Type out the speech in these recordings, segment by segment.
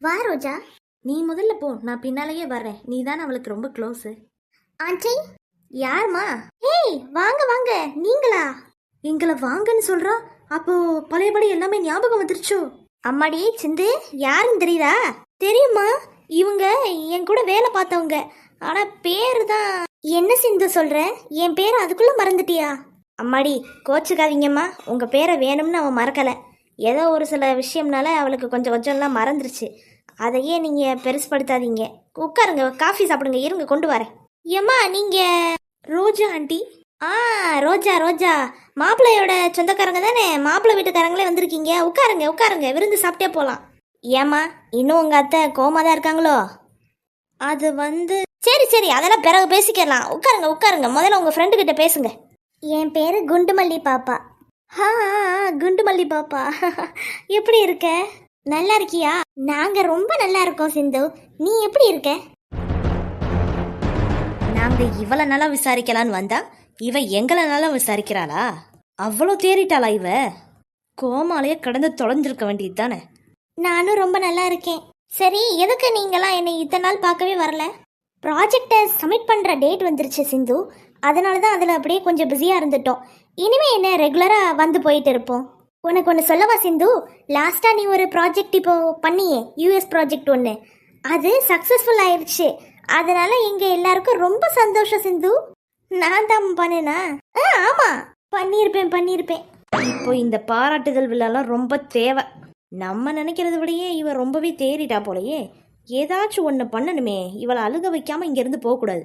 வா ரோஜா. நீ முதல்ல போ, நான் பின்னாலேயே வர்றேன். நீ தானே அவளுக்கு ரொம்ப க்ளோஸு. ஆண்டி. யாருமா? ஏய் வாங்க வாங்க, நீங்களா? எங்களை வாங்கன்னு சொல்றா. அப்போ பழையபடி எல்லாமே ஞாபகம் வந்துருச்சோ? அம்மாடி சிந்து, யாருன்னு தெரியுதா? தெரியுமா, இவங்க என் கூட வேலை பார்த்தவங்க. ஆனா பேரு தான். என்ன சிந்து சொல்ற? என் பேரை அதுக்குள்ள மறந்துட்டியா? அம்மாடி கோச்சுக்காதீங்கம்மா, உங்க பேரை வேணும்னு அவன் மறக்கல. ஏதோ ஒரு சில விஷயம்னால அவளுக்கு கொஞ்சம் கொஞ்சம்லாம் மறந்துருச்சு. அதையே நீங்க பெருசுப்படுத்தாதீங்க. உட்காருங்க, காஃபி சாப்பிடுங்க, இருங்க கொண்டு வரேன். ஏம்மா நீங்க? ரோஜா ஆண்டி. ரோஜா ரோஜா, மாப்பிள்ளையோட சொந்தக்காரங்க தானே? மாப்பிள்ளை வீட்டுக்காரங்களே வந்திருக்கீங்க. உட்காருங்க உட்காருங்க, விருந்து சாப்பிட்டே போலாம். ஏம்மா இன்னும் உங்க அத்தை கோமா தான் இருக்காங்களோ? அது வந்து சரி சரி, அதெல்லாம் பிறகு பேசிக்கலாம். உட்காருங்க உட்காருங்க, முதல்ல உங்க ஃப்ரெண்டு கிட்ட பேசுங்க. என் பேரு குண்டுமல்லி பாப்பா. குண்டுமல்லி பாப்பா. எப்படி இருக்க? நல்லா இருக்கியா? நாங்க ரொம்ப நல்லா இருக்கோம் சிந்து. நீ எப்படி இருக்க? நாங்க இவளை நல்லா விசாரிக்கலான்னு வந்தா இவ எங்களை நல்லா விசாரிக்கிறாளா? அவ்வளோ தேறிட்டாளா இவ? கோமாலேயே கடந்து தொலைஞ்சிருக்க வேண்டியது தானே. நானும் ரொம்ப நல்லா இருக்கேன். சரி, எதுக்கு நீங்களாம் என்னை இத்தனை நாள் பார்க்கவே வரல? ப்ராஜெக்டை சப்மிட் பண்ணுற டேட் வந்துருச்சு சிந்து. அதனால தான் அதில் அப்படியே கொஞ்சம் பிஸியாக இருந்துட்டோம். இனிமே என்ன ரெகுலராக வந்து போயிட்டு இருப்போம். உனக்கு ஒன்று சொல்லவா சிந்து? லாஸ்ட்டாக நீ ஒரு ப்ராஜெக்ட் இப்போ பண்ணியே, யூஎஸ் ப்ராஜெக்ட் ஒன்று, அது சக்ஸஸ்ஃபுல் ஆயிடுச்சு. அதனால எங்கள் எல்லாருக்கும் ரொம்ப சந்தோஷம் சிந்து. நான் தான் பண்ணேனா? ஆமாம், பண்ணியிருப்பேன். இப்போ இந்த பாராட்டுதல் விழாலாம் ரொம்ப தேவை. நம்ம நினைக்கிறத விடையே இவ ரொம்பவே தேறிட்டா போலையே. ஏதாச்சும் ஒன்று பண்ணணுமே, இவளை அழுக வைக்காம இங்கேருந்து போகக்கூடாது.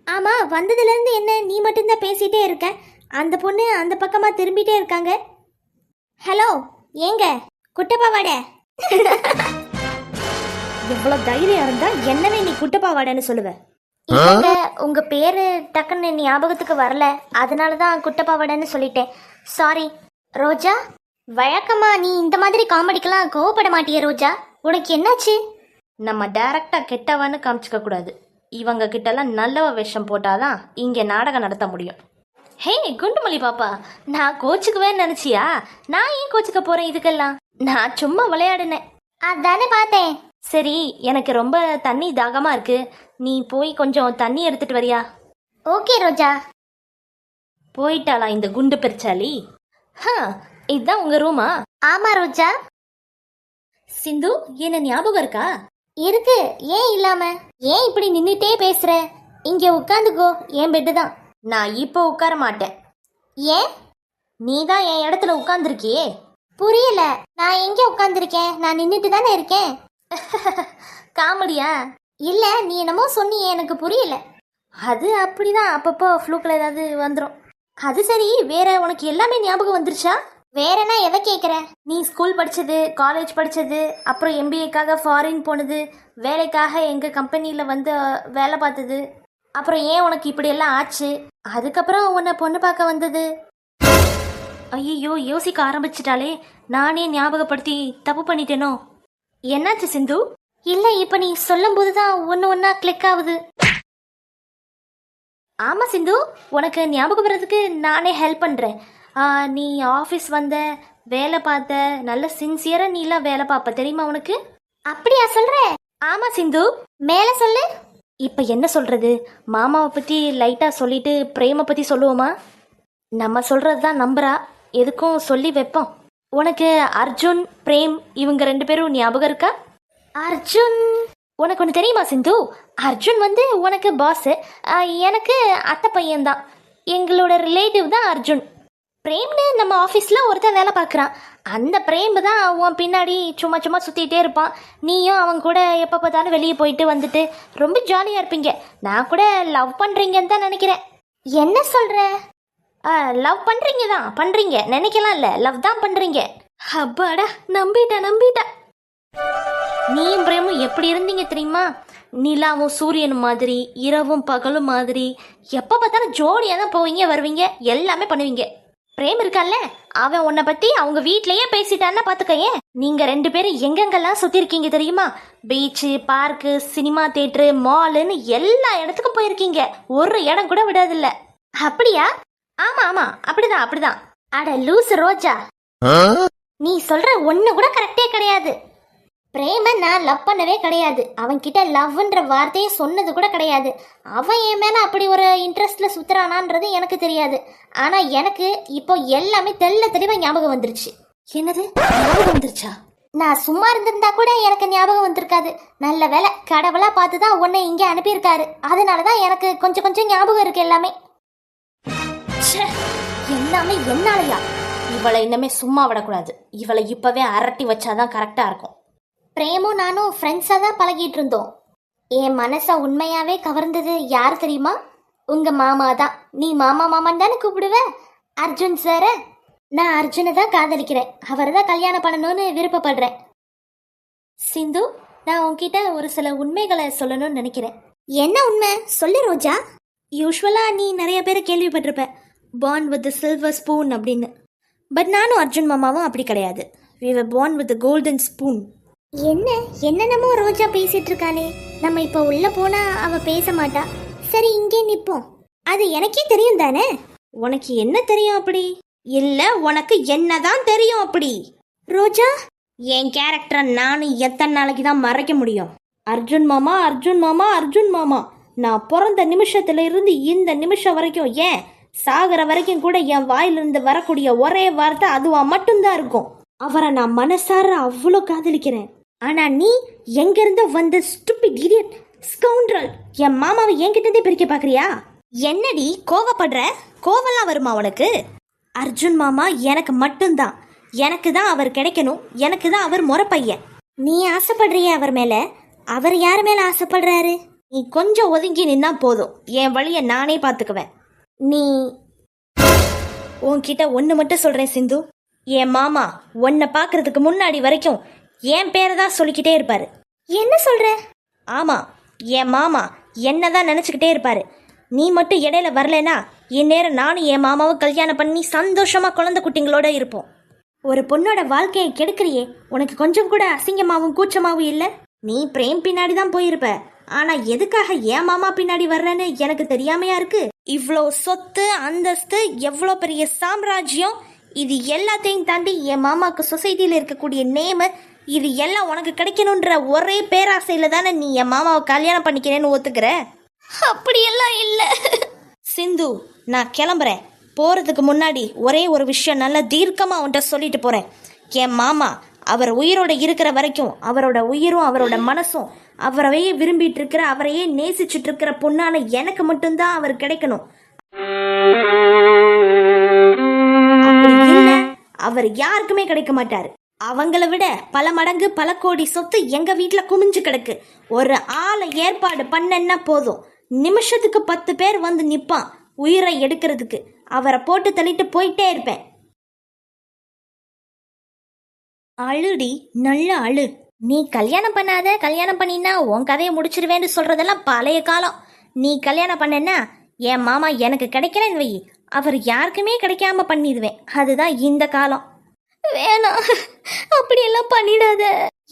ஆமாம், வந்ததுலேருந்து என்ன நீ மட்டும்தான் பேசிகிட்டே இருக்க? அந்த பொண்ணு அந்த பக்கமாக திரும்பிட்டே இருக்காங்க. ஹலோ, ஏங்க குட்டப்பாவாட? எவ்வளவு தைரியம் இருந்தா என்னவே நீ குட்டப்பாவாடன்னு சொல்லுவ? உங்க பேரு டக்குன்னு ஞாபகத்துக்கு வரல, அதனால தான் குட்டப்பாவாடன்னு சொல்லிட்டேன். சாரி. ரோஜா, வழக்கமா நீ இந்த மாதிரி காமெடிக்கெல்லாம் கோவப்பட மாட்டிய ரோஜா. உனக்கு என்னாச்சு? நம்ம டைரக்டா கெட்டவன்னு காமிச்சிக்க கூடாது. இவங்க கிட்டலாம் நல்லவ வேஷம் போட்டாதான் இங்க நாடகம் நடத்த முடியும். ஹே குண்டுமல்லி பாப்பா, நான் கோச்சுக்குவேன்னு நினைச்சியா? நான் ஏன் கோச்சுக்க போறேன் இதுக்கெல்லாம்? நான் சும்மா விளையாடுனேன். அதானே பார்த்தேன். சரி, எனக்கு ரொம்ப தண்ணி தாகமா இருக்கு. நீ போய் கொஞ்சம் தண்ணி எடுத்துட்டு வரியா? ஓகே ரோஜா. போயிட்டாளா இந்த குண்டு பெருச்சாலி? இதுதான் உங்க ரூமா? ஆமா ரோஜா. சிந்து, என்ன ஞாபகம் இருக்கா? இருக்கு, ஏன் இல்லாம? ஏன் இப்படி நின்னுட்டே பேசுற? இங்க உட்காந்துக்கோ, என் பெட்டு தான். நான் இப்போ உட்கார மாட்டேன். ஏன்? நீ தான் என் இடத்துல உட்கார்ந்துருக்கியே. புரியல. நான் எங்க உட்காந்துருக்கேன்? நான் நின்னுட்டு தானே இருக்கேன். காமெடியா? இல்ல, நீ என்னமோ சொன்னியே, எனக்கு புரியல. அது அப்படிதான், அப்பப்போ ஃப்ளூக்கில் ஏதாவது வந்துடும். அது சரி, வேற உனக்கு எல்லாமே ஞாபகம் வந்துருச்சா? வேறனா எதை கேட்குற? நீ ஸ்கூல் படித்தது, காலேஜ் படித்தது, அப்புறம் எம்பிஏக்காக ஃபாரின் போனது, வேலைக்காக எங்கள் கம்பெனியில் வந்து வேலை பார்த்தது, அப்புறம் ஏன் உனக்கு இப்படியெல்லாம் ஆச்சு, அதுக்கப்புறம் உன்னை பொண்ணு பார்க்க வந்தது. ஐயோ, யோசிக்க ஆரம்பிச்சிட்டாலே. நானே ஞாபகப்படுத்தி தப்பு பண்ணிட்டேனோ? என்னாச்சு சிந்து? இல்ல, இப்ப நீ சொல்லும் போதுதான் ஒன்னா கிளிக் ஆகுது. ஆமா சிந்து, உனக்கு ஞாபகம் வர்றதுக்கு நானே ஹெல்ப் பண்றேன். நீ ஆஃபீஸ் வந்த, வேலை பார்த்த, நல்ல சின்சியரா நீ எல்லாம் வேலை பார்ப்ப, தெரியுமா உனக்கு? அப்படியா சொல்ற? ஆமா சிந்து. மேல சொல்லு. இப்ப என்ன சொல்றது? மாமாவை பத்தி லைட்டா சொல்லிட்டு பிரேம பத்தி சொல்லுவோமா? நம்ம சொல்றதுதான் நம்புறா, எதுக்கும் சொல்லி வைப்போம். உனக்கு அர்ஜுன், பிரேம் இவங்க 2 பேரும் ஞாபகம் இருக்கா? அர்ஜுன்? உனக்கு ஒன்று தெரியுமா சிந்து? அர்ஜுன் வந்து உனக்கு பாஸ், எனக்கு அத்தை பையன்தான். எங்களோட ரிலேட்டிவ் தான் அர்ஜுன். பிரேம்னு நம்ம ஆஃபீஸில் ஒருத்தன் வேலை பார்க்குறான். அந்த பிரேம் தான் உன் பின்னாடி சும்மா சும்மா சுற்றிகிட்டே இருப்பான். நீயும் அவன் கூட எப்போ பார்த்தாலும் வெளியே போயிட்டு வந்துட்டு ரொம்ப ஜாலியாக இருப்பீங்க. நான் கூட லவ் பண்ணுறீங்கன்னு தான் நினைக்கிறேன். என்ன சொல்கிற? லவ் பண்ணுறீங்க நினைக்கலாம் இல்லை, லவ் தான் பண்ணுறீங்க. அப்பாடா, நம்பிட்டா. நீயும் பிரேமும் எப்படி இருந்தீங்க தெரியுமா? நிலாவும் சூரியனும் மாதிரி, இரவும் பகலும் மாதிரி, எப்போ பார்த்தாலும் ஜோடியாக தான் போவீங்க வருவீங்க, எல்லாமே பண்ணுவீங்க. பிரேம் இருக்கான்ல, அவன் உன்னை பற்றி அவங்க வீட்லேயே பேசிட்டான்னா பார்த்துக்கையே. நீங்கள் 2 பேரும் எங்கெங்கெல்லாம் சுற்றிருக்கீங்க தெரியுமா? பீச்சு, பார்க்கு, சினிமா தியேட்டரு, மாலுன்னு எல்லா இடத்துக்கும் போயிருக்கீங்க. ஒரு இடம் கூட விடாதில்ல. அப்படியா? ஆமா, அப்படிதான். அட லூசு ரோஜா, நீ சொல்ற ஒண்ணு கூட கரெக்டே கிடையாது. பிரேம நான் லவ் பண்ணவே கிடையாது. அவன்கிட்ட லவ்ன்ற வார்த்தையை சொன்னது கூட கிடையாது. அவன் என் மேல அப்படி ஒரு இன்ட்ரெஸ்ட்ல சுத்துறானான்றது எனக்கு தெரியாது. ஆனா எனக்கு இப்போ எல்லாமே தெள்ள தெளிவா ஞாபகம் வந்துருச்சு. என்னது ஞாபகம் வந்துருச்சா? நான் சும்மா இருந்திருந்தா கூட எனக்கு ஞாபகம் வந்திருக்காது. நல்ல வேலை கடவுளா பார்த்து தான் உன்னை இங்கே அனுப்பியிருக்காரு. அதனாலதான் எனக்கு கொஞ்சம் கொஞ்சம் ஞாபகம் இருக்கு எல்லாமே. ச்சே, எல்லாமே என்னாலயா? இவளை இன்னமே சும்மா விடக்கூடாது. இவளை இப்பவே அரட்டி வச்சாதான் கரெக்டா இருக்கும். பிரேமும் நானும் ஃப்ரெண்ட்ஸாக தான் பழகிட்டு இருந்தோம். என் மனசை உண்மையாவே கவர்ந்தது யார் தெரியுமா? உங்க மாமா தான். நீ மாமா மாமான்னு தானே கூப்பிடுவ? அர்ஜுன் சார. நான் அர்ஜுனை தான் காதலிக்கிறேன். அவரை தான் கல்யாணம் பண்ணணும்னு விருப்பப்படுறேன். சிந்து, நான் உன்கிட்ட ஒரு சில உண்மைகளை சொல்லணும்னு நினைக்கிறேன். என்ன உண்மை சொல்லு ரோஜா. யூஸ்வலா நீ நிறைய பேரை கேள்விப்பட்டிருப்ப, born with the silver spoon அப்படின்னு. பட் நானும் அர்ஜுன் மாமாவும் அப்படி கிடையாது. we were born with the golden spoon. என்னென்னமோ ரோஜா பேசிட்டு இருக்கானே. நம்ம இப்ப உள்ள போனா அவ பேச மாட்டா. சரி இங்கே நிப்போம். அது எனக்கே தெரியும் தானே. உனக்கு என்ன தெரியும் அப்படி? இல்ல உனக்கு என்னதான் தெரியும் அப்படி? ரோஜா, என் கேரக்டரை நானும் எத்தனை நாளைக்கு தான் மறைக்க முடியும்? அர்ஜுன் மாமா, அர்ஜுன் மாமா, அர்ஜுன் மாமா. நான் பிறந்த நிமிஷத்துல இருந்து இந்த நிமிஷம் வரைக்கும், ஏன் சாகிற வரைக்கும் கூட என் வாயிலிருந்து வரக்கூடிய ஒரே வார்த்தை அதுவா மட்டும்தான் இருக்கும். அவரை நான் மனசார அவ்வளோ காதலிக்கிறேன். ஆனா நீ எங்கிருந்து வந்த ஸ்டூபிட் இடியட் ஸ்கவுண்டரல் என் மாமாவை என்கிட்டதே பிரிக்க பாக்குறியா? என்னடி கோவப்படுற? கோவம்லாம் வருமா உனக்கு? அர்ஜுன் மாமா எனக்கு மட்டும்தான். எனக்கு தான் அவர் கிடைக்கணும். எனக்கு தான் அவர் முறப்பையன். நீ ஆசைப்படுறிய அவர் மேல? அவர் யார் மேல ஆசைப்படுறாரு? நீ கொஞ்சம் ஒதுங்கி நின்னா போதும். என் வழியை நானே பார்த்துக்குவேன். நீ உன்கிட்ட ஒன்று மட்டும் சொல்கிறேன் சிந்து. என் மாமா உன்னை பார்க்கறதுக்கு முன்னாடி வரைக்கும் என் பேரை தான் சொல்லிக்கிட்டே இருப்பாரு. என்ன சொல்ற? ஆமாம், என் மாமா என்னதான் நினச்சிக்கிட்டே இருப்பாரு. நீ மட்டும் இடையில வரலனா இந்நேரம் நானும் என் மாமாவும் கல்யாணம் பண்ணி சந்தோஷமாக குழந்தை குட்டிங்களோட இருப்போம். ஒரு பொண்ணோட வாழ்க்கையை கெடுக்கிறியே, உனக்கு கொஞ்சம் கூட அசிங்கமாகவும் கூச்சமாகவும் இல்லை? நீ பிரேம் பின்னாடி தான் போயிருப்ப. ஆனா எதுக்காக என் மாமா பின்னாடி வர்றேன்னு எனக்கு தெரியாமையா இருக்கு? இவ்வளோ சொத்து அந்தஸ்து, எவ்வளோ பெரிய சாம்ராஜ்யம், இது எல்லாத்தையும் தாண்டி என் மாமாவுக்கு சொசைட்டியில் இருக்கக்கூடிய நேமு, இது எல்லாம் உனக்கு கிடைக்கணுன்ற ஒரே பேராசையில தானே நீ என் மாமாவை கல்யாணம் பண்ணிக்கிறேன்னு ஒத்துக்கிற? அப்படியெல்லாம் இல்லை சிந்து, நான் கிளம்புறேன். போறதுக்கு முன்னாடி ஒரே ஒரு விஷயம் நல்லா தீர்க்கமா உன்கிட்ட சொல்லிட்டு போறேன். என் மாமா அவர் உயிரோட இருக்கிற வரைக்கும் அவரோட உயிரும் அவரோட மனசும் அவரையே விரும்பிட்டு இருக்கிற, அவரையே நேசிச்சுட்டு இருக்கிற பொண்ணான எனக்கு மட்டும்தான் அவர் கிடைக்கணும். அப்படி இல்ல, அவர் யாருக்குமே கிடைக்க மாட்டாரு. அவங்கள விட பல மடங்கு பல கோடி சொத்து எங்க வீட்டுல குமிஞ்சு கிடக்கு. ஒரு ஆளை ஏற்பாடு பண்ணன்னா போதும், நிமிஷத்துக்கு 10 பேர் வந்து நிப்பான் உயிரை எடுக்கிறதுக்கு. அவரை போட்டு தள்ளிட்டு போயிட்டே இருப்பேன். அழுடி, நல்ல அழு. நீ கல்யாணம் பண்ணாத, கல்யாணம் பண்ணினா உன் கதையை முடிச்சிருவேன்னு சொல்றதெல்லாம் பழைய காலம். நீ கல்யாணம் பண்ணனா என் மாமா எனக்கு கிடைக்கலன்னு வை, அவர் யாருக்குமே கிடைக்காம பண்ணிடுவேன். அதுதான் இந்த காலம். வேணாம், அப்படியெல்லாம் பண்ணிடாத.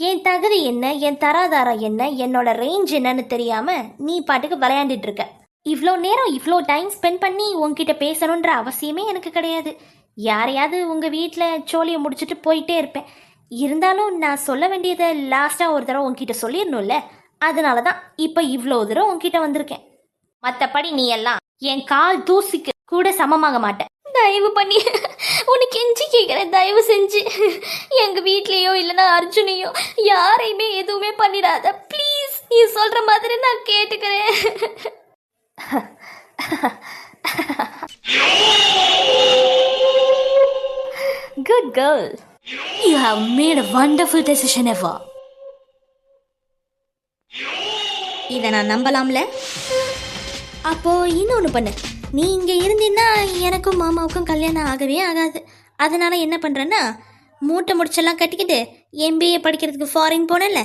என் தகுதி என்ன, என் தராதாரம் என்ன, என்னோட ரேஞ்ச் என்னன்னு தெரியாம நீ பாட்டுக்கு விளையாண்டுட்டு இருக்க. இவ்வளோ நேரம் இவ்வளோ டைம் ஸ்பெண்ட் பண்ணி உங்ககிட்ட பேசணுன்ற அவசியமே எனக்கு கிடையாது. யாரையாவது உங்கள் வீட்டில் சோழியை முடிச்சுட்டு போயிட்டே இருப்பேன். இருந்தாலும் நான் சொல்ல வேண்டியதை லாஸ்ட்டாக ஒரு தடவை உங்ககிட்ட சொல்லிடணும்ல, அதனால தான் இப்போ இவ்வளோ தூரம் உங்ககிட்ட வந்திருக்கேன். மற்றபடி நீ எல்லாம் என் கால் தூசிக்கு கூட சமமாக மாட்டேன். தயவு பண்ணி உனக்கு கெஞ்சி கேட்குறேன், தயவு செஞ்சு எங்கள் வீட்லேயோ இல்லைன்னா அர்ஜுனையோ யாரையுமே எதுவுமே பண்ணிடாத ப்ளீஸ். நீ சொல்கிற மாதிரி நான் கேட்டுக்கிறேன். Good girl. You have made a wonderful decision ever. இதை நான் நம்பலாம்ல? அப்போ இன்னொன்று பண்ணு. நீ இங்கே இருந்தீன்னா எனக்கும் மாமாவுக்கும் கல்யாணம் ஆகவே ஆகாது. அதனால என்ன பண்ணுறேன்னா, மூட்டை முடிச்செல்லாம் கட்டிக்கிட்டு MBA படிக்கிறதுக்கு ஃபாரின் போனேன்ல,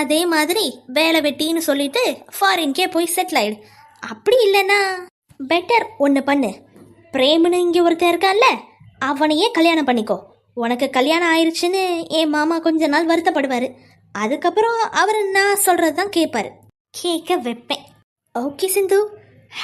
அதே மாதிரி வேலை வெட்டின்னு சொல்லிட்டு ஃபாரின்கே போய் செட்டில் ஆயிடு. அப்படி இல்லைன்னா பெட்டர் ஒன்று பண்ணு. பிரேம்னு இங்கே ஒருத்தர் இருக்கான்ல, அவனையே கல்யாணம் பண்ணிக்கோ. உனக்கு கல்யாணம் ஆயிடுச்சுன்னு என் மாமா கொஞ்ச நாள் வருத்தப்படுவார். அதுக்கப்புறம் அவர் நான் சொல்கிறது தான் கேட்பார். கேட்க வைப்பேன். Okay Sindhu,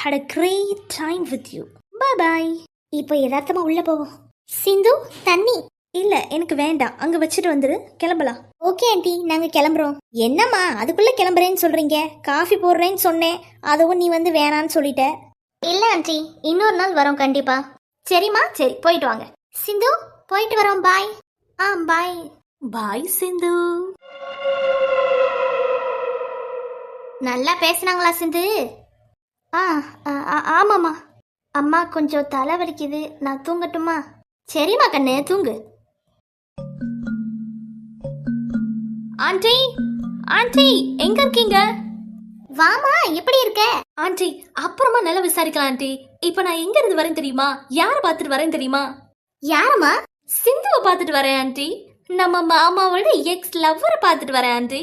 had a great time with you. Bye bye. இப்போ யதார்த்தமா உள்ள போவோம். சிந்து, தண்ணி. இல்ல எனக்கு வேண்டாம், அங்க வச்சுட்டு வந்துரு, கிளம்பலாம். ஓகே ஆண்டி, நாங்க கிளம்புறோம். என்னம்மா அதுக்குள்ள கிளம்புறேன்னு சொல்றீங்க? காஃபி போடுறேன்னு சொன்னேன், அதுவும் நீ வந்து வேணான்னு சொல்லிட்ட. இல்ல ஆண்டி, இன்னொரு நாள் வரோம் கண்டிப்பா. சரிம்மா, சரி போயிட்டு வாங்க. சிந்து, போயிட்டு வரோம், பாய். பாய். பாய் சிந்து. நல்லா பேசுனாங்களா சிந்து? ஆமாம்மா. அம்மா கொஞ்சம் தலை வலிக்குது, நான் தூங்கட்டுமா? சரிம்மா கண்ணு, தூங்கு. ஆண்டி, ஆண்டி எங்க இருக்கீங்க? வாமா, எப்படி இருக்க? ஆண்டி அப்புறமா நல்லா விசாரிக்கலாம் ஆண்டி. இப்ப நான் எங்க இருந்து வரேன் தெரியுமா? யார பாத்துட்டு வரேன் தெரியுமா? யாரம்மா? சிந்துவை பாத்துட்டு வரேன் ஆண்டி. நம்ம மாமாவோட எக்ஸ் லவ்வரை பாத்துட்டு வரேன் ஆண்டி.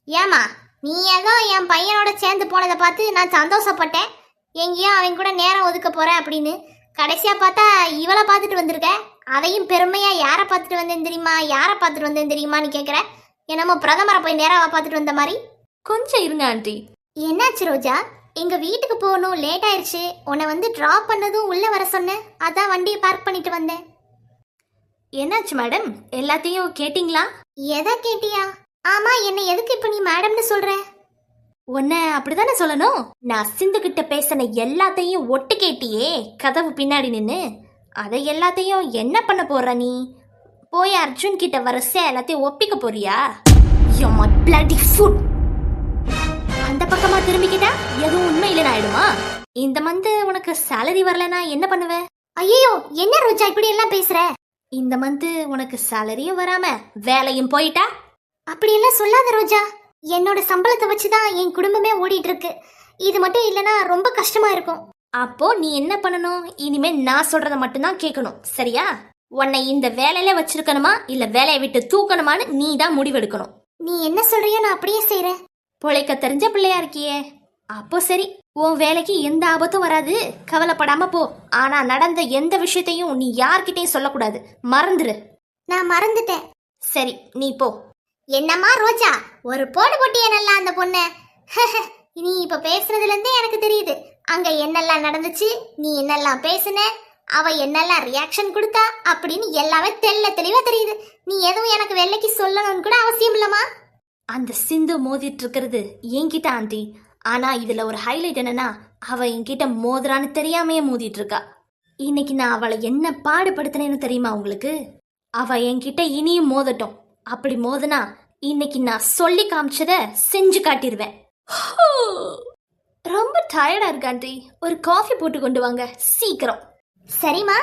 ஏமா, நீ ஏதோ என் பையனோட சேர்ந்து போனதை பார்த்து நான் சந்தோஷப்பட்டேன், எங்கேயோ அவன் கூட நேரம் ஒதுக்க போறேன் அப்படின்னு. கடைசியா பார்த்தா இவளை பார்த்துட்டு வந்திருக்க. அதையும் பெருமையா யாரை பார்த்துட்டு வந்தேன் தெரியுமா, யாரை பார்த்துட்டு வந்தேன் தெரியுமான்னு கேட்குற. என்னமோ பிரதமரை போய் நேராக பார்த்துட்டு வந்த மாதிரி. கொஞ்சம் இருங்க ஆண்டி. என்னாச்சு ரோஜா? எங்க வீட்டுக்கு போகணும், லேட் ஆயிடுச்சு. உன்னை வந்து டிராப் பண்ணதும் உள்ள வர சொன்னேன், அதான் வண்டியை பார்க் பண்ணிட்டு வந்தேன். என்னாச்சு மேடம், எல்லாத்தையும் கேட்டிங்களா? எதை கேட்டியா? ஆமா, என்ன எதுக்கு இப்ப நீ மேடம்னு சொல்ற? உன்ன அப்படிதானே சொல்லணும். நான் சிந்து கிட்ட பேசின எல்லாத்தையும் ஒட்டு கேட்டியே கதவு பின்னாடி நின்னு. அதை எல்லாத்தையும் என்ன பண்ண போற நீ? போய் அர்ஜுன் கிட்ட வரிசை எல்லாத்தையும் ஒப்பிக்க போறியா? You're my bloody foot. அந்த பக்கமா திரும்பிக்கிட்டா எதுவும் உண்மை இல்லைன்னு ஆயிடுமா? இந்த மந்த் உனக்கு சேலரி வரலனா என்ன பண்ணுவ? ஐயோ, என்ன ரோஜா இப்படி எல்லாம் பேசுற? இந்த மந்த் உனக்கு சேலரியும் வராம வேலையும் போயிட்டா? அப்படி எல்லாம் சொல்லாத ரோஜா. என்னோட சம்பளத்தை வச்சுதான் என் குடும்பமே ஓடிட்டு இருக்கு. இது மட்டும் இல்லனா ரொம்ப கஷ்டமா இருக்கும். அப்போ நீ என்ன பண்ணணும்? இனிமே நான் சொல்றத மட்டும்தான் கேட்கணும், சரியா? உன்னை இந்த வேலையில வச்சிருக்கணுமா இல்ல வேலையை விட்டு தூக்கணுமான்னு நீ தான் முடிவெடுக்கணும். நீ என்ன சொல்றியோ நான் அப்படியே செய்றேன். பொழைக்க தெரிஞ்ச பிள்ளையா இருக்கியே, அப்போ சரி, உன் வேலைக்கு எந்த ஆபத்தும் வராது, கவலைப்படாம போ. ஆனா நடந்த எந்த விஷயத்தையும் நீ யார்கிட்டயும் சொல்லக்கூடாது, மறந்துரு. நான் மறந்துட்டேன். சரி, நீ போ. என்னம்மா ரோஜா, ஒரு போடு போட்டியே நல்லா அந்த பொண்ணு. நீ இப்ப பேசுறதுல இருந்தே எனக்கு தெரியுது அங்க என்னெல்லாம் நடந்துச்சு, நீ என்னெல்லாம் பேசுன, அவ என்னெல்லாம் ரியாக்ஷன் கொடுத்தா அப்படின்னு எல்லாமே தெளிவா தெரியுது. நீ எதுவும் எனக்கு வெள்ளைக்கு சொல்லணும்னு கூட அவசியம் இல்லம்மா. அந்த சிந்து மோதிட்டு இருக்கிறது என்கிட்ட ஆண்டி. ஆனா இதுல ஒரு ஹைலைட் என்னன்னா, அவ என்கிட்ட மோதுறான்னு தெரியாமையே மோதிட்டு இருக்கா. இன்னைக்கு நான் அவளை என்ன பாடுபடுத்தினேன்னு தெரியுமா உங்களுக்கு? அவ என்கிட்ட இனியும் மோதட்டும். அப்படி மோதுனா இன்னைக்கு நான் சொல்லி காமிச்சத செஞ்சு காட்டிடுவேன். ரொம்ப டயர்டா இருக்கு ஆண்டி, ஒரு காஃபி போட்டு கொண்டு வாங்க சீக்கிரம். சரிம்மா.